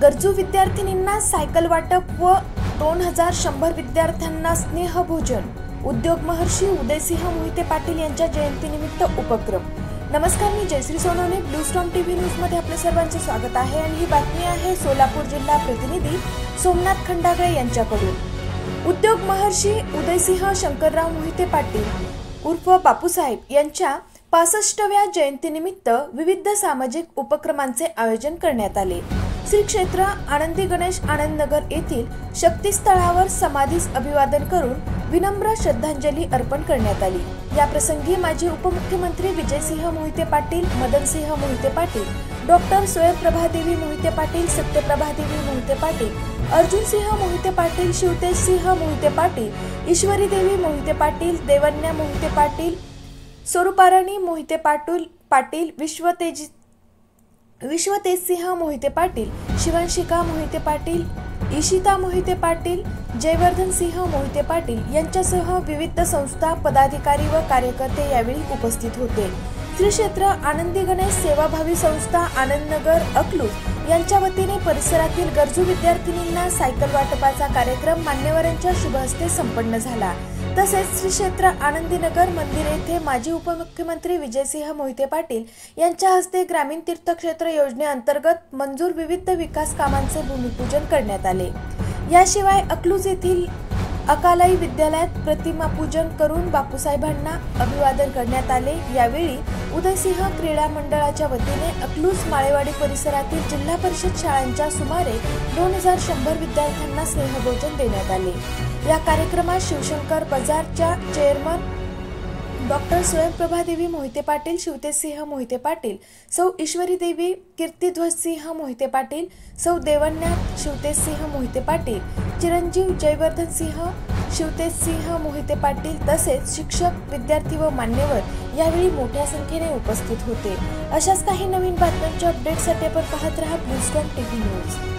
गरजू विद्यार्थिनींना सायकल वाटप व 2100 विद्यार्थ्यांना स्नेहभोजन। उद्योग महर्षी उदयसिंह मोहिते पाटील यांच्या जयंतीनिमित्त उपक्रम। नमस्कार, मी Jayashree Sonawane, blue storm TV news मध्ये आपले सर्वांचे स्वागत आहे आणि ही बातमी आहे सोलापूर जिल्हा प्रतिनिधी सोमनाथ खंडागळे यांच्याकडून। उद्योग महर्षी उदयसिंह शंकरराव मोहिते पाटील उर्फ बापूसाहेब यांच्या 65व्या जयंतीनिमित्त विविध सामाजिक उपक्रमांचे आयोजन करण्यात आले। श्री क्षेत्र आनंदी गणेश आनंदनगर येथील शक्तीस्थळावर समाधीस अभिवादन करून विनम्र श्रद्धांजली अर्पण करण्यात आली। या प्रसंगी माजी उपमुख्यमंत्री विजयसिंह मोहिते पाटील, मदनसिंह मोहिते पाटील, डॉक्टर स्वयंप्रभादेवी मोहिते पाटील, सत्यप्रभादेवी मोहिते पाटील, अर्जुनसिंह मोहिते पाटील, शिवतेजसिंह मोहिते पाटील, ईश्वरीदेवी मोहिते पाटील, देवन्या मोहिते पाटील, स्वरूपाराणी मोहिते पाटील, विश्वतेजसिंह मोहिते पाटील, शिवांशिका मोहिते पाटील, ईशिता मोहिते पाटील, जयवर्धनसिंह मोहिते पाटील यांच्यासह विविध संस्था, पदाधिकारी व कार्यकर्ते यावेळी उपस्थित होते। श्री क्षेत्र आनंदी गणेश सेवाभावी संस्था आनंदनगर अकलूज यांच्या वतीने परिसरातील गरजू विद्यार्थिनींना सायकल वाटपाचा कार्यक्रम मान्यवरांच्या शुभ हस्ते संपन्न झाला। तसेच श्री क्षेत्र आनंदीनगर मंदिर येथे माजी उपमुख्यमंत्री विजयसिंह मोहिते पाटील यांच्या हस्ते ग्रामीण तीर्थक्षेत्र योजनेअंतर्गत मंजूर विविध विकास कामांचे भूमिपूजन करण्यात आले। याशिवाय अकलूज येथील अकालाई विद्यालयात प्रतिमा पूजन करून बापूसाहेबांना अभिवादन करण्यात आले। यावेळी उदयसिंह क्रीडा मंडळाच्या वतीने अकलूज माळेवाडी परिसरातील जिल्हा परिषद शाळांच्या सुमारे 2100 विद्यार्थ्यांना स्नेहभोजन देण्यात आले। या कार्यक्रमात शिवशंकर बाजारच्या चेअरमन डॉक्टर स्वयंप्रभादेवी मोहिते पाटील, शिवतेजसिंह मोहिते पाटील, सौ ईश्वरीदेवी, कीर्तिध्वजसिंह मोहिते पाटील, सौ देवन्या शिवतेजसिंह मोहिते पाटील, चिरंजीव जयवर्धनसिंह शिवतेजसिंह मोहिते पाटील तसेच शिक्षक, विद्यार्थी व मान्यवर यावेळी मोठ्या संख्येने उपस्थित होते। अशाच काही नवीन बातम्यांच्या अपडेटसाठी आपण पाहत रहा ब्लू स्टॉर्म टीव्ही न्यूज।